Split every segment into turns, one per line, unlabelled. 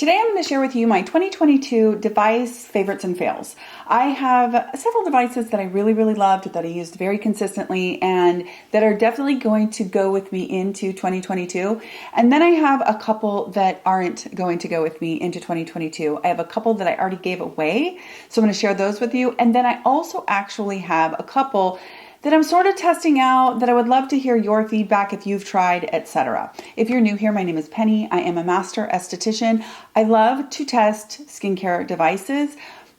Today I'm going to share with you my 2022 device favorites and fails. I have several devices that I really loved, that I used very consistently, and that are definitely going to go with me into 2022. And then I have a couple that aren't going to go with me into 2022. I have a couple that I already gave away, so I'm going to share those with you. And then I also actually have a couple that I'm sort of testing out that I would love to hear your feedback if you've tried, etc. If you're new here, my name is Penny. I am a master esthetician. I love to test skincare devices,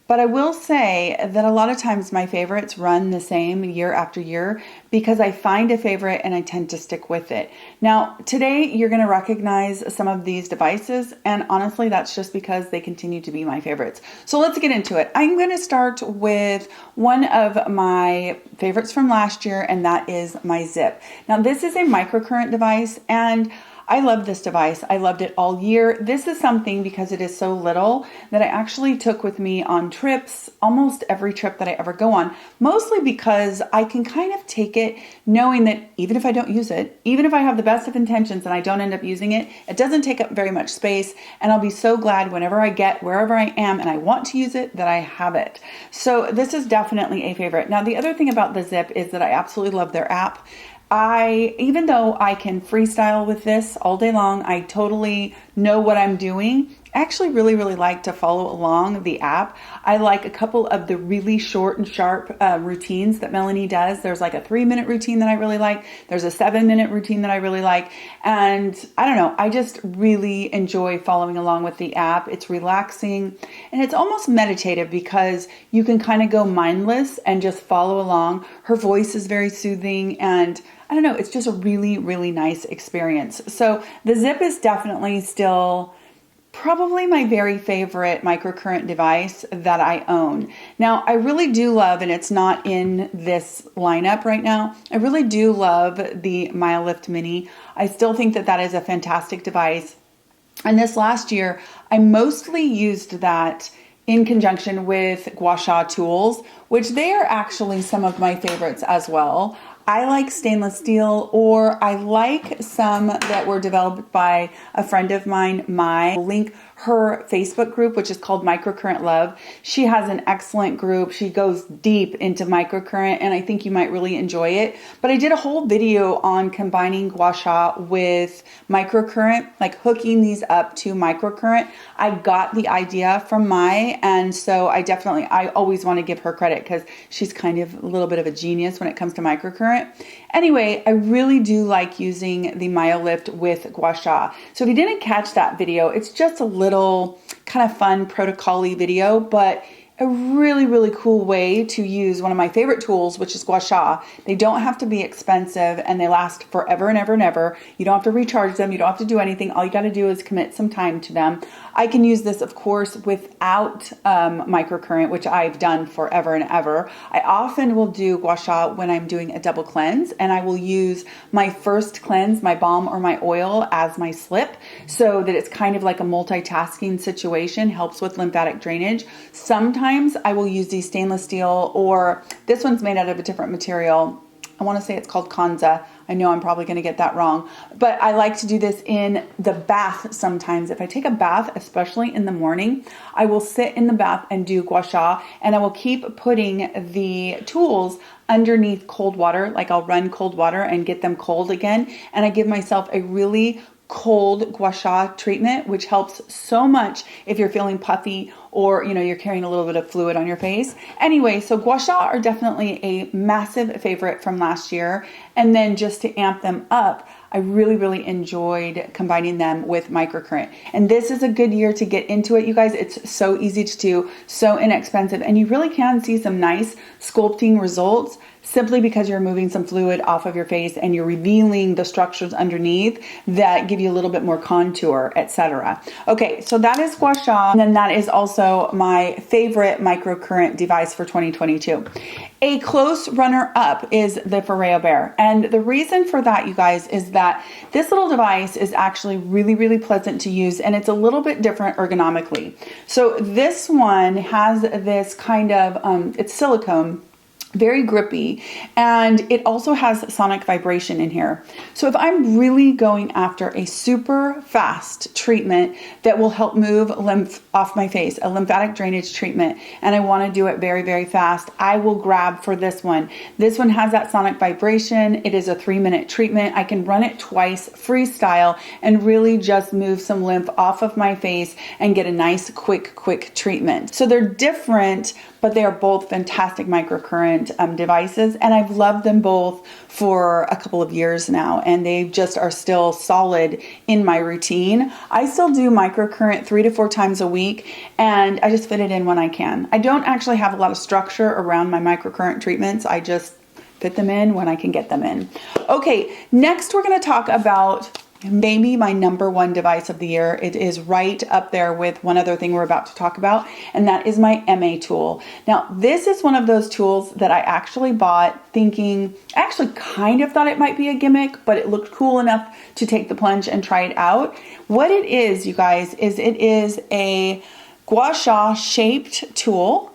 but I will say that a lot of times my favorites run the same year after year because I find a favorite and I tend to stick with it. Now, today you're going to recognize some of these devices, and honestly, that's just because they continue to be my favorites. So let's get into it. I'm going to start with one of my favorites from last year, and that is my ZIIP. Now, this is a microcurrent device, and I love this device. I loved it all year. This is something, because it is so little, that I actually took with me on trips, almost every trip that I ever go on, mostly because I can kind of take it knowing that even if I don't use it, even if I have the best of intentions and I don't end up using it, it doesn't take up very much space, and I'll be so glad whenever I get wherever I am and I want to use it that I have it. So this is definitely a favorite. Now, the other thing about the ZIIP is that I absolutely love their app. Even though I can freestyle with this all day long, I totally know what I'm doing. I actually really like to follow along the app. I like a couple of the really short and sharp routines that Melanie does. There's like a 3-minute routine that I really like. There's a 7-minute routine that I really like. And I don't know, I just really enjoy following along with the app. It's relaxing and it's almost meditative because you can kind of go mindless and just follow along. Her voice is very soothing, and I don't know, it's just a really nice experience. So the ZIIP is definitely still probably my very favorite microcurrent device that I own. Now, I really do love, and it's not in this lineup right now, I really do love the MyoLift Mini. I still think that that is a fantastic device. And this last year, I mostly used that in conjunction with Gua Sha tools, which they are actually some of my favorites as well. I like stainless steel, or I like some that were developed by a friend of mine, I'll link her Facebook group, which is called Microcurrent Love. She has an excellent group. She goes deep into microcurrent, and I think you might really enjoy it. But I did a whole video on combining Gua Sha with microcurrent, like hooking these up to microcurrent. I got the idea from and so I always want to give her credit because she's kind of a little bit of a genius when it comes to microcurrent. Anyway, I really do like using the MyoLift with Gua Sha. So if you didn't catch that video, it's just a little kind of fun protocol-y video, but a really cool way to use one of my favorite tools, which is Gua Sha. They don't have to be expensive, and they last forever and ever. You don't have to recharge them. You don't have to do anything. All you got to do is commit some time to them. I can use this, of course, without microcurrent, which I've done forever and ever. I often will do Gua Sha when I'm doing a double cleanse, and I will use my first cleanse, my balm or my oil, as my slip, so that it's kind of like a multitasking situation, helps with lymphatic drainage. Sometimes I will use these stainless steel, or this one's made out of a different material. I want to say it's called Kanza. I know I'm probably going to get that wrong, but I like to do this in the bath sometimes. If I take a bath, especially in the morning, I will sit in the bath and do Gua Sha, and I will keep putting the tools underneath cold water. Like I'll run cold water and get them cold again, and I give myself a really cold Gua Sha treatment, which helps so much if you're feeling puffy or you're carrying a little bit of fluid on your face. Anyway, so Gua Sha are definitely a massive favorite from last year. And then just to amp them up, I really enjoyed combining them with microcurrent. And this is a good year to get into it, you guys. It's so easy to do, so inexpensive, and you really can see some nice sculpting results simply because you're moving some fluid off of your face and you're revealing the structures underneath that give you a little bit more contour, etc. Okay, so that is Gua Sha, and then that is also my favorite microcurrent device for 2022. A close runner-up is the Foreo Bear, and the reason for that, you guys, is that this little device is actually really pleasant to use, and it's a little bit different ergonomically. So this one has this kind of, it's silicone, very grippy, and it also has sonic vibration in here. So if I'm really going after a super fast treatment that will help move lymph off my face, a lymphatic drainage treatment, and I want to do it very, very fast, I will grab for this one. This one has that sonic vibration. It is a 3-minute treatment. I can run it twice freestyle and really just move some lymph off of my face and get a nice quick treatment. So they're different, but they are both fantastic microcurrent devices, and I've loved them both for a couple of years now, and they just are still solid in my routine. I still do microcurrent 3 to 4 times a week, and I just fit it in when I can. I don't actually have a lot of structure around my microcurrent treatments. I just fit them in when I can get them in. Okay, next we're going to talk about maybe my #1 device of the year. It is right up there with one other thing we're about to talk about, and that is my MA tool. Now, this is one of those tools that I actually bought thinking, I actually kind of thought it might be a gimmick, but it looked cool enough to take the plunge and try it out. What it is, you guys, is it is a gua sha shaped tool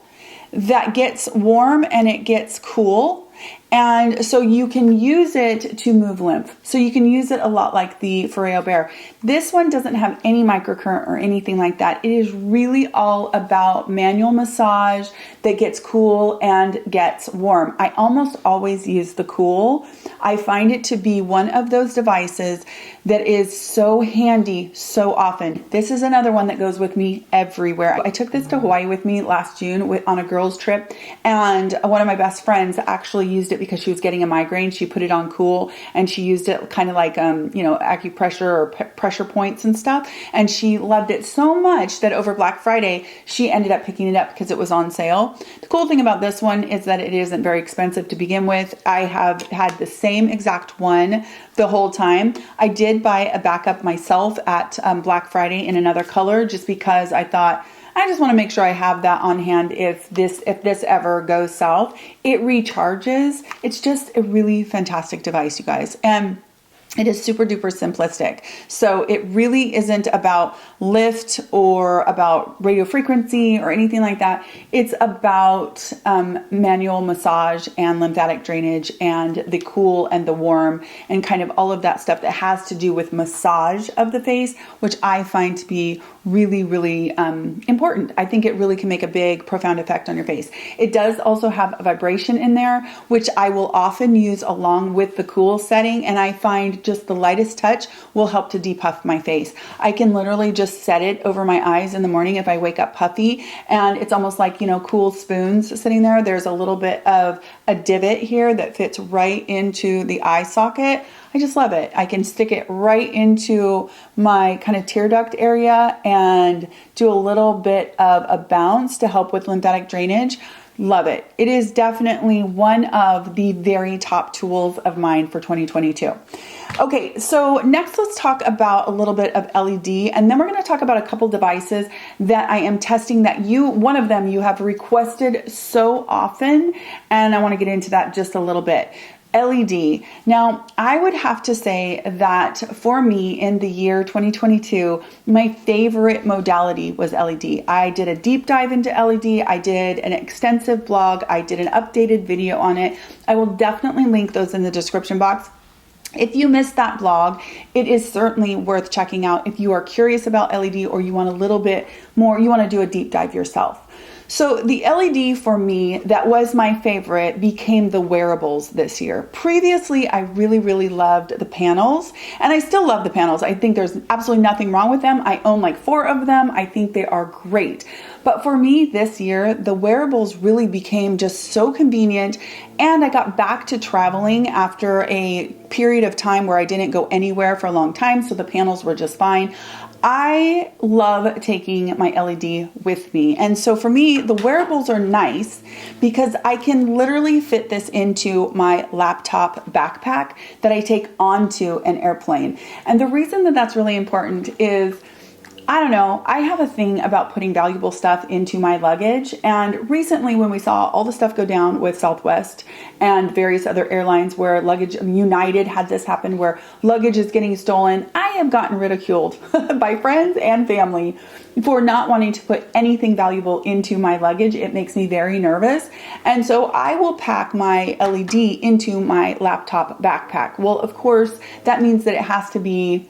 that gets warm and it gets cool. And so you can use it to move lymph. So you can use it a lot like the Foreo Bear. This one doesn't have any microcurrent or anything like that. It is really all about manual massage that gets cool and gets warm. I almost always use the cool. I find it to be one of those devices that is so handy so often. This is another one that goes with me everywhere. I took this to Hawaii with me last June on a girls trip, and one of my best friends actually used it because she was getting a migraine. She put it on cool, and she used it kind of like, acupressure or pressure points and stuff. And she loved it so much that over Black Friday, she ended up picking it up because it was on sale. The cool thing about this one is that it isn't very expensive to begin with. I have had the same exact one the whole time. I did buy a backup myself at Black Friday in another color just because I thought, I just want to make sure I have that on hand if this ever goes south. It recharges. It's just a really fantastic device, you guys. And it is super duper simplistic. So it really isn't about lift or about radio frequency or anything like that. It's about manual massage and lymphatic drainage and the cool and the warm and kind of all of that stuff that has to do with massage of the face, which I find to be really, really important. I think it really can make a big, profound effect on your face. It does also have a vibration in there, which I will often use along with the cool setting, and I find just the lightest touch will help to depuff my face. I can literally just set it over my eyes in the morning if I wake up puffy, and it's almost like, cool spoons sitting there. There's a little bit of a divot here that fits right into the eye socket. I just love it. I can stick it right into my kind of tear duct area and do a little bit of a bounce to help with lymphatic drainage. Love it. It is definitely one of the very top tools of mine for 2022. Okay, so next let's talk about a little bit of LED, and then we're going to talk about a couple devices that I am testing that one of them you have requested so often, and I want to get into that just a little bit. LED. Now, I would have to say that for me in the year 2022, my favorite modality was LED. I did a deep dive into LED. I did an extensive blog. I did an updated video on it. I will definitely link those in the description box. If you missed that blog, it is certainly worth checking out if you are curious about LED or you want a little bit more, you want to do a deep dive yourself. So the LED for me that was my favorite became the wearables this year. Previously, I really, really loved the panels, and I still love the panels. I think there's absolutely nothing wrong with them. I own like 4 of them. I think they are great. But for me this year, the wearables really became just so convenient, and I got back to traveling after a period of time where I didn't go anywhere for a long time, so the panels were just fine. I love taking my LED with me. And so for me, the wearables are nice because I can literally fit this into my laptop backpack that I take onto an airplane. And the reason that that's really important is I don't know, I have a thing about putting valuable stuff into my luggage, and recently when we saw all the stuff go down with Southwest and various other airlines where luggage, United had this happen where luggage is getting stolen, I have gotten ridiculed by friends and family for not wanting to put anything valuable into my luggage. It makes me very nervous, and so I will pack my LED into my laptop backpack. Well, of course, that means that it has to be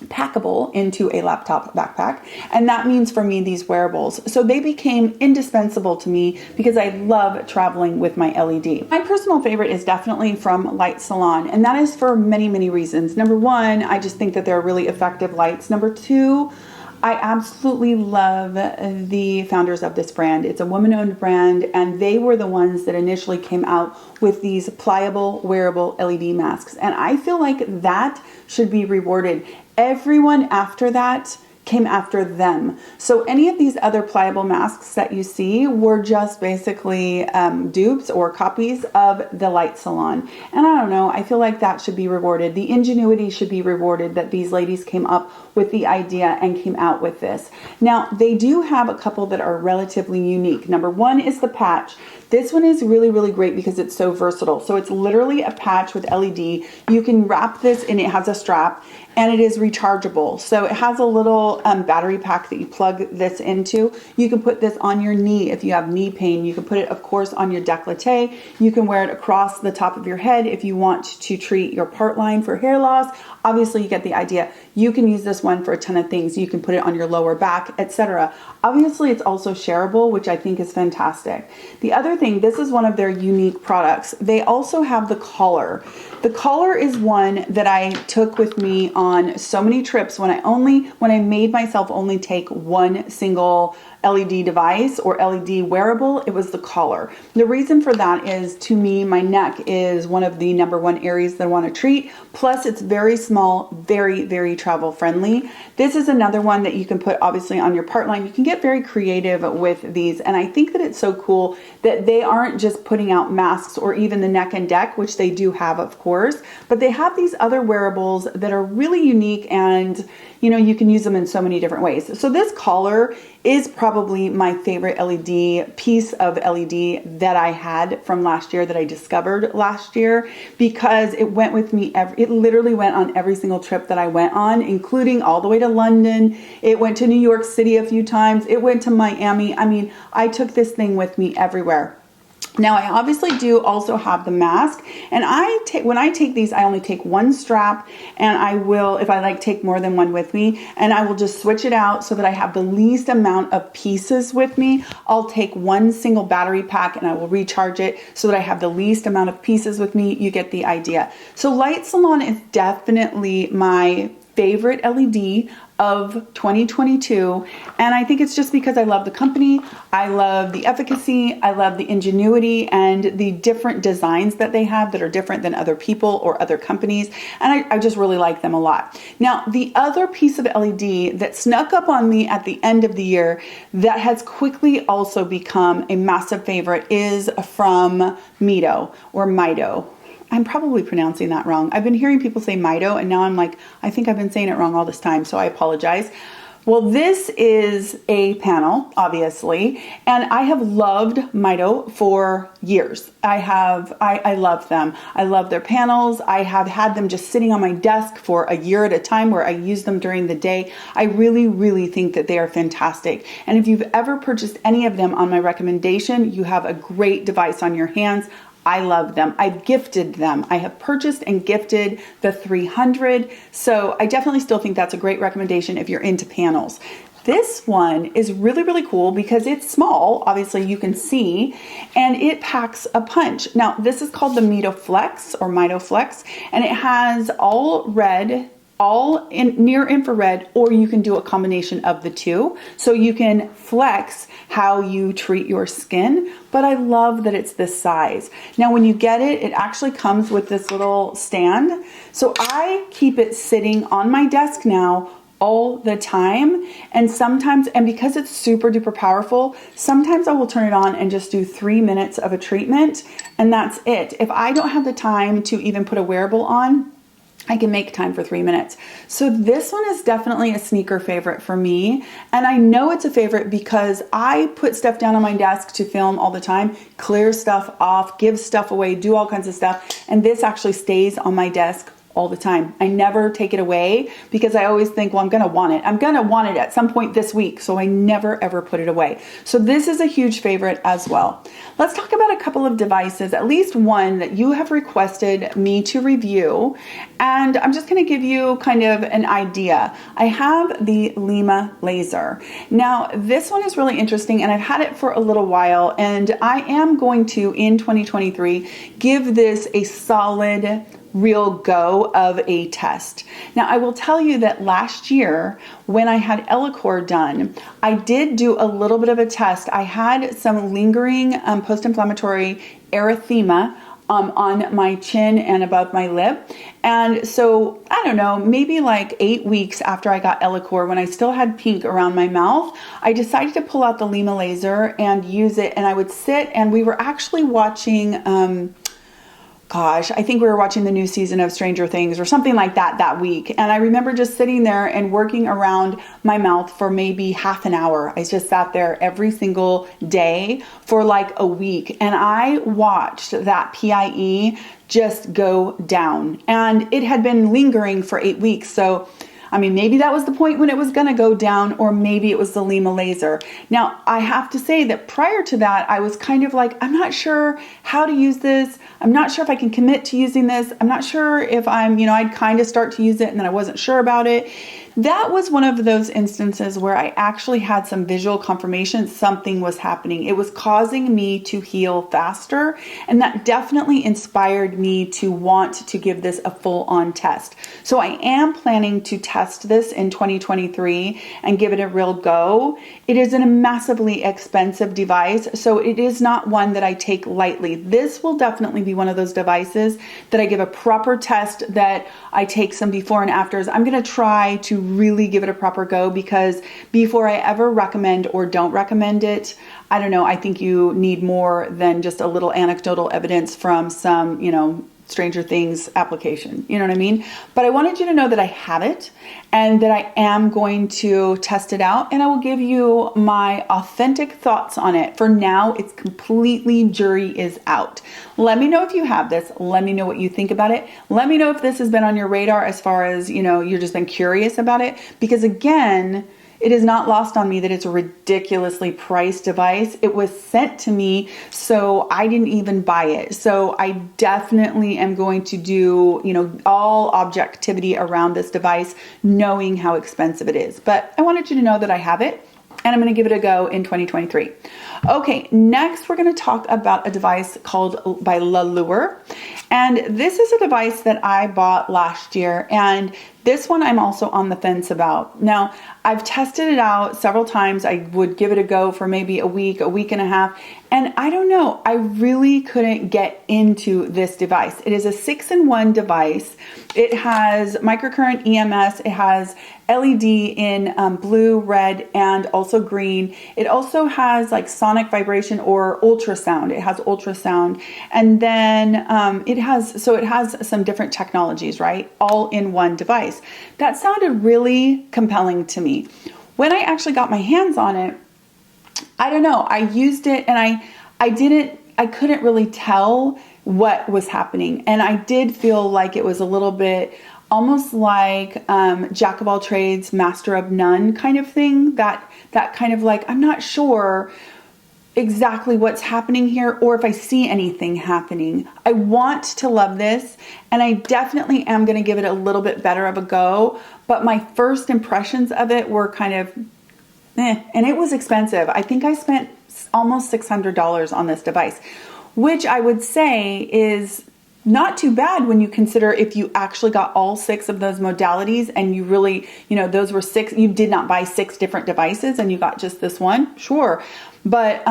packable into a laptop backpack, and that means for me these wearables. So they became indispensable to me because I love traveling with my LED. My personal favorite is definitely from Light Salon, and that is for many reasons. Number one, I just think that they're really effective lights. Number two, I absolutely love the founders of this brand. It's a woman-owned brand, and they were the ones that initially came out with these pliable, wearable LED masks. And I feel like that should be rewarded. Everyone after that came after them. So any of these other pliable masks that you see were just basically dupes or copies of the Light Salon. And I don't know, I feel like that should be rewarded. The ingenuity should be rewarded that these ladies came up with the idea and came out with this. Now, they do have a couple that are relatively unique. Number one is the patch. This one is really great because it's so versatile. So it's literally a patch with LED. You can wrap this and it has a strap, and it is rechargeable. So it has a little battery pack that you plug this into. You can put this on your knee if you have knee pain. You can put it, of course, on your décolleté. You can wear it across the top of your head if you want to treat your part line for hair loss. Obviously, you get the idea. You can use this one for a ton of things. You can put it on your lower back, etc. Obviously, it's also shareable, which I think is fantastic. The other thing, this is one of their unique products. They also have the collar. The collar is one that I took with me on so many trips when I made myself only take one single LED device or LED wearable. It was the collar. The reason for that is, to me, my neck is one of the #1 areas that I want to treat. Plus, it's very small, very travel friendly. This is another one that you can put obviously on your part line. You can get very creative with these, and I think that it's so cool that they aren't just putting out masks or even the neck and deck, which they do have, of course, but they have these other wearables that are really unique, and you know, you can use them in so many different ways. So this collar is probably my favorite LED piece of LED that I had from last year, that I discovered last year, because it went with me it literally went on every single trip that I went on, including all the way to London. It went to New York City a few times. It went to Miami. I mean, I took this thing with me everywhere. Now, I obviously do also have the mask, and when I take these, I only take one strap, and I will, if I like, take more than one with me, and I will just switch it out so that I have the least amount of pieces with me. I'll take one single battery pack and I will recharge it so that I have the least amount of pieces with me. You get the idea. So Light Salon is definitely my favorite LED of 2022, and I think it's just because I love the company, I love the efficacy, I love the ingenuity and the different designs that they have that are different than other people or other companies, and I just really like them a lot. Now, the other piece of LED that snuck up on me at the end of the year that has quickly also become a massive favorite is from Mito or Mito. I'm probably pronouncing that wrong. I've been hearing people say Mito, and now I'm like, I think I've been saying it wrong all this time, so I apologize. Well, this is a panel, obviously, and I have loved Mito for years. I love them. I love their panels. I have had them just sitting on my desk for a year at a time where I use them during the day. I really think that they are fantastic. And if you've ever purchased any of them on my recommendation, you have a great device on your hands. I love them. I've gifted them. I have purchased and gifted the 300. So I definitely still think that's a great recommendation if you're into panels. This one is really cool because it's small, obviously you can see, and it packs a punch. Now, this is called the Mito Flex or Mito Flex, and it has all red, all in near infrared, or you can do a combination of the two. So you can flex how you treat your skin, but I love that it's this size. Now, when you get it, it actually comes with this little stand. So I keep it sitting on my desk now all the time, and sometimes, and because it's super duper powerful, sometimes I will turn it on and just do 3 minutes of a treatment, and that's it. If I don't have the time to even put a wearable on, I can make time for 3 minutes. So this one is definitely a sneaker favorite for me. And I know it's a favorite because I put stuff down on my desk to film all the time, clear stuff off, give stuff away, do all kinds of stuff. And this actually stays on my desk all the time. I never take it away because I always think, well, I'm going to want it. I'm going to want it at some point this week. So I never ever put it away. So this is a huge favorite as well. Let's talk about a couple of devices, at least one that you have requested me to review. And I'm just going to give you kind of an idea. I have the Lyma laser. Now, this one is really interesting and I've had it for a little while, and I am going to, in 2023, give this a solid real go of a test. Now, I will tell you that last year when I had Elocore done, I did do a little bit of a test. I had some lingering post-inflammatory erythema on my chin and above my lip. And so, I don't know, maybe like 8 weeks after I got Elocore, when I still had pink around my mouth, I decided to pull out the Lyma laser and use it. And I would sit, and we were actually watching gosh, I think we were watching the new season of Stranger Things or something like that week. And I remember just sitting there and working around my mouth for maybe half an hour. I just sat there every single day for like a week. And I watched that PIE just go down. And it had been lingering for 8 weeks. So I mean, maybe that was the point when it was going to go down, or maybe it was the Lyma laser. Now, I have to say that prior to that, I was kind of like, I'm not sure how to use this. I'm not sure if I can commit to using this. I'm not sure if I'd kind of start to use it and then I wasn't sure about it. That was one of those instances where I actually had some visual confirmation something was happening. It was causing me to heal faster, and that definitely inspired me to want to give this a full-on test. So I am planning to test this in 2023 and give it a real go. It is a massively expensive device, so it is not one that I take lightly. This will definitely be one of those devices that I give a proper test, that I take some before and afters. I'm going to try to really give it a proper go, because before I ever recommend or don't recommend it, I don't know, I think you need more than just a little anecdotal evidence from some, Stranger Things application. You know what I mean? But I wanted you to know that I have it and that I am going to test it out, and I will give you my authentic thoughts on it. For now, it's completely jury is out. Let me know if you have this. Let me know what you think about it. Let me know if this has been on your radar as far as, you've just been curious about it, because again, it is not lost on me that it's a ridiculously priced device. It was sent to me, so I didn't even buy it. So I definitely am going to do, all objectivity around this device, knowing how expensive it is. But I wanted you to know that I have it, and I'm going to give it a go in 2023. Okay, next we're going to talk about a device called by Luer. And this is a device that I bought last year, and this one I'm also on the fence about. Now, I've tested it out several times. I would give it a go for maybe a week and a half, and I don't know, I really couldn't get into this device. It is a 6-in-1 device. It has microcurrent EMS, it has LED in blue, red, and also green. It also has like sonic vibration or ultrasound. It has ultrasound, and then it has some different technologies, right? All in one device. That sounded really compelling to me. When I actually got my hands on it, I don't know, I used it and I couldn't really tell what was happening. And I did feel like it was a little bit almost like jack of all trades, master of none kind of thing. That kind of like, I'm not sure exactly what's happening here or if I see anything happening. I want to love this, and I definitely am going to give it a little bit better of a go, but my first impressions of it were kind of and it was expensive. I think I spent almost $600 on this device, which I would say is not too bad when you consider if you actually got all 6 of those modalities and you really, those were 6, you did not buy 6 different devices and you got just this one, sure. But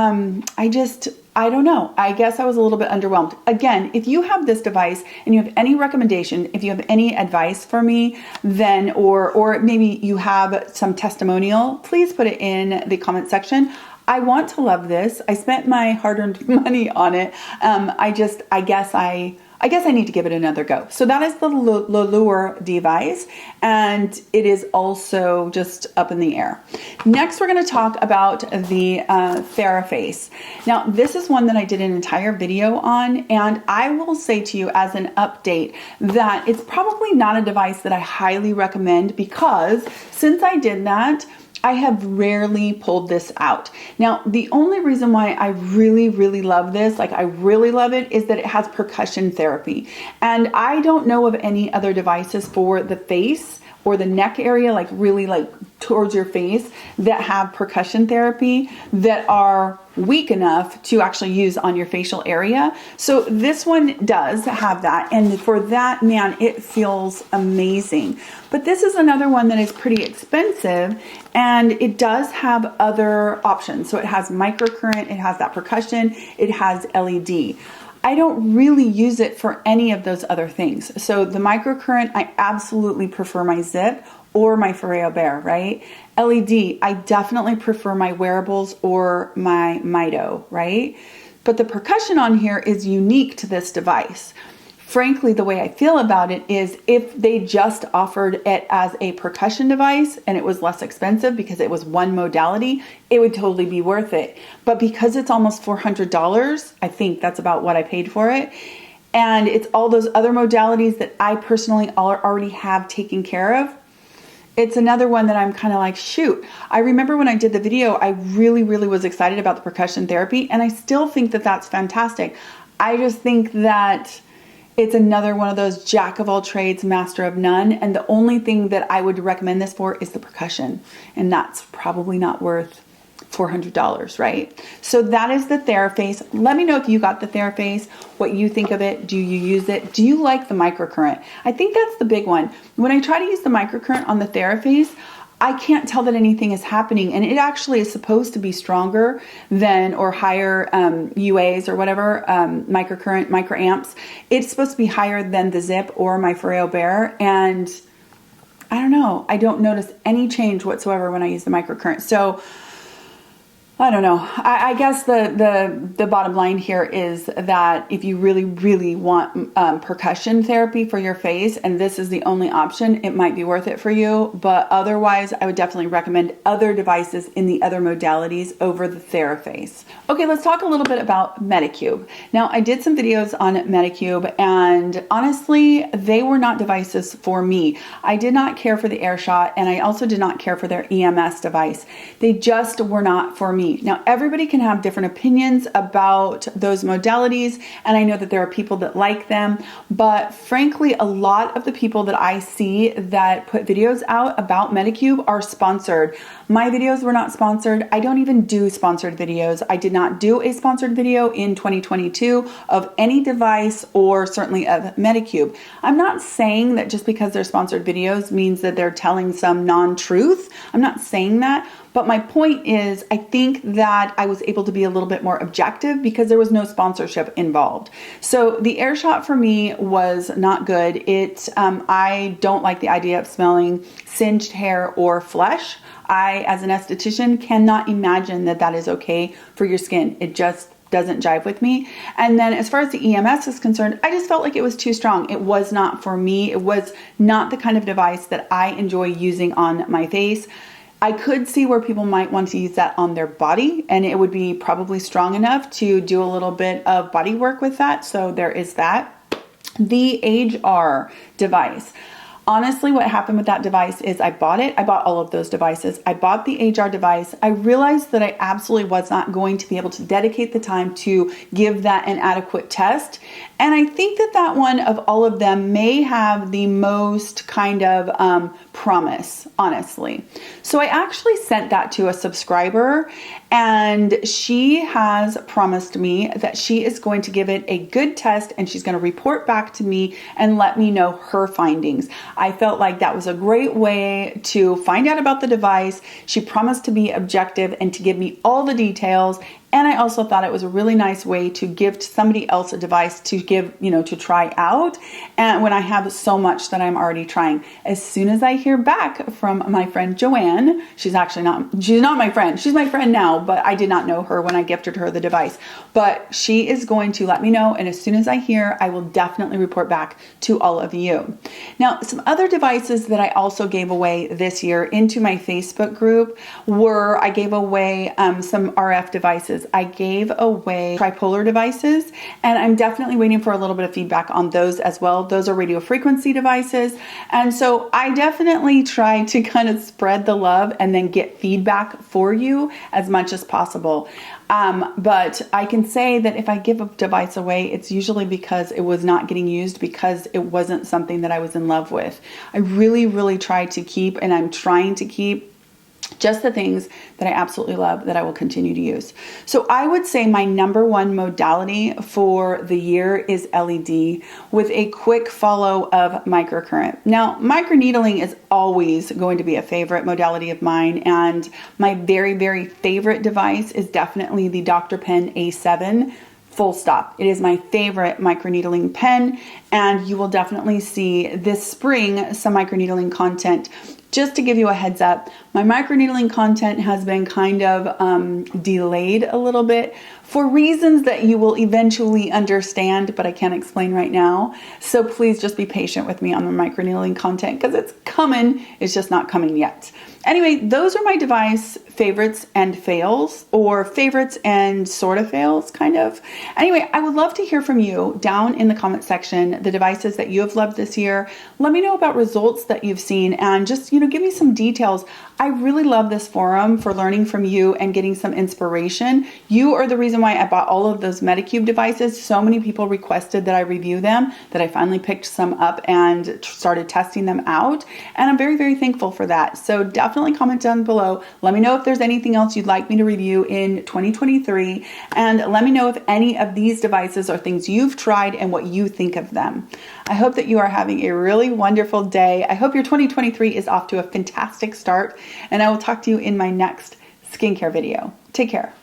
I don't know. I guess I was a little bit underwhelmed. Again, if you have this device and you have any recommendation, if you have any advice for me, then, or maybe you have some testimonial, please put it in the comment section. I want to love this. I spent my hard-earned money on it. I guess I I guess I need to give it another go. So that is the Luer device, and it is also just up in the air. Next, we're going to talk about the TheraFace. Now, this is one that I did an entire video on, and I will say to you as an update that it's probably not a device that I highly recommend, because since I did that, I have rarely pulled this out. Now, the only reason why I really love this, like I really love it, is that it has percussion therapy. And I don't know of any other devices for the face or the neck area, like really like towards your face, that have percussion therapy that are weak enough to actually use on your facial area. So this one does have that, and for that, man, it feels amazing. But this is another one that is pretty expensive, and it does have other options. So it has microcurrent, it has that percussion, it has LED. I don't really use it for any of those other things. So the microcurrent, I absolutely prefer my ZIIP or my Foreo Bear, right? LED, I definitely prefer my wearables or my Mito, right? But the percussion on here is unique to this device. Frankly, the way I feel about it is if they just offered it as a percussion device and it was less expensive because it was one modality, it would totally be worth it. But because it's almost $400, I think that's about what I paid for it, and it's all those other modalities that I personally already have taken care of, it's another one that I'm kind of like, shoot. I remember when I did the video, I really was excited about the percussion therapy, and I still think that that's fantastic. I just think that it's another one of those jack of all trades, master of none, and the only thing that I would recommend this for is the percussion, and that's probably not worth $400, right? So that is the TheraFace. Let me know if you got the TheraFace, what you think of it. Do you use it? Do you like the microcurrent? I think that's the big one. When I try to use the microcurrent on the TheraFace, I can't tell that anything is happening, and it actually is supposed to be stronger than, or higher UAs or whatever, microcurrent, microamps. It's supposed to be higher than the ZIIP or my Foreo Bear, and I don't know. I don't notice any change whatsoever when I use the microcurrent. So I don't know. I guess the bottom line here is that if you really want percussion therapy for your face, and this is the only option, it might be worth it for you. But otherwise, I would definitely recommend other devices in the other modalities over the TheraFace. Okay, let's talk a little bit about Medicube. Now, I did some videos on Medicube, and honestly, they were not devices for me. I did not care for the Airshot, and I also did not care for their EMS device. They just were not for me. Now, everybody can have different opinions about those modalities, and I know that there are people that like them, but frankly, a lot of the people that I see that put videos out about Medicube are sponsored. My videos were not sponsored. I don't even do sponsored videos. I did not do a sponsored video in 2022 of any device, or certainly of Medicube. I'm not saying that just because they're sponsored videos means that they're telling some non-truth. I'm not saying that. But my point is, I think that I was able to be a little bit more objective because there was no sponsorship involved. So the Airshot for me was not good. I don't like the idea of smelling singed hair or flesh. I, as an esthetician, cannot imagine that that is okay for your skin. It just doesn't jive with me. And then as far as the EMS is concerned, I just felt like it was too strong. It was not for me. It was not the kind of device that I enjoy using on my face. I could see where people might want to use that on their body, and it would be probably strong enough to do a little bit of body work with that. So there is that. The Age-R device. Honestly, what happened with that device is I bought it. I bought all of those devices. I bought the Age-R device. I realized that I absolutely was not going to be able to dedicate the time to give that an adequate test. And I think that that one of all of them may have the most kind of promise, honestly. So I actually sent that to a subscriber, and she has promised me that she is going to give it a good test, and she's going to report back to me and let me know her findings. I felt like that was a great way to find out about the device. She promised to be objective and to give me all the details, And I also thought it was a really nice way to gift somebody else a device to give, to try out. And when I have so much that I'm already trying, as soon as I hear back from my friend Joanne, she's not my friend. She's my friend now, but I did not know her when I gifted her the device. But she is going to let me know. And as soon as I hear, I will definitely report back to all of you. Now, some other devices that I also gave away this year into my Facebook group were, I gave away some RF devices. I gave away tripolar devices, and I'm definitely waiting for a little bit of feedback on those as well. Those are radio frequency devices. And so I definitely try to kind of spread the love and then get feedback for you as much as possible. But I can say that if I give a device away, it's usually because it was not getting used, because it wasn't something that I was in love with. I really, really try to keep, and I'm trying to keep, just the things that I absolutely love that I will continue to use. So I would say my number one modality for the year is LED, with a quick follow of microcurrent. Now, microneedling is always going to be a favorite modality of mine, and my very, very favorite device is definitely the Dr. Pen A7. Full stop. It is my favorite microneedling pen, and you will definitely see this spring some microneedling content. Just to give you a heads up, my microneedling content has been kind of delayed a little bit for reasons that you will eventually understand, but I can't explain right now. So please just be patient with me on the microneedling content, because it's coming. It's just not coming yet. Anyway, those are my device favorites and fails, or favorites and sort of fails, kind of. Anyway, I would love to hear from you down in the comment section, the devices that you have loved this year. Let me know about results that you've seen, and just, give me some details. I really love this forum for learning from you and getting some inspiration. You are the reason why I bought all of those Medicube devices. So many people requested that I review them, that I finally picked some up and started testing them out. And I'm very, very thankful for that. So definitely comment down below. Let me know if there's anything else you'd like me to review in 2023. And let me know if any of these devices are things you've tried and what you think of them. I hope that you are having a really wonderful day. I hope your 2023 is off to a fantastic start, and I will talk to you in my next skincare video. Take care.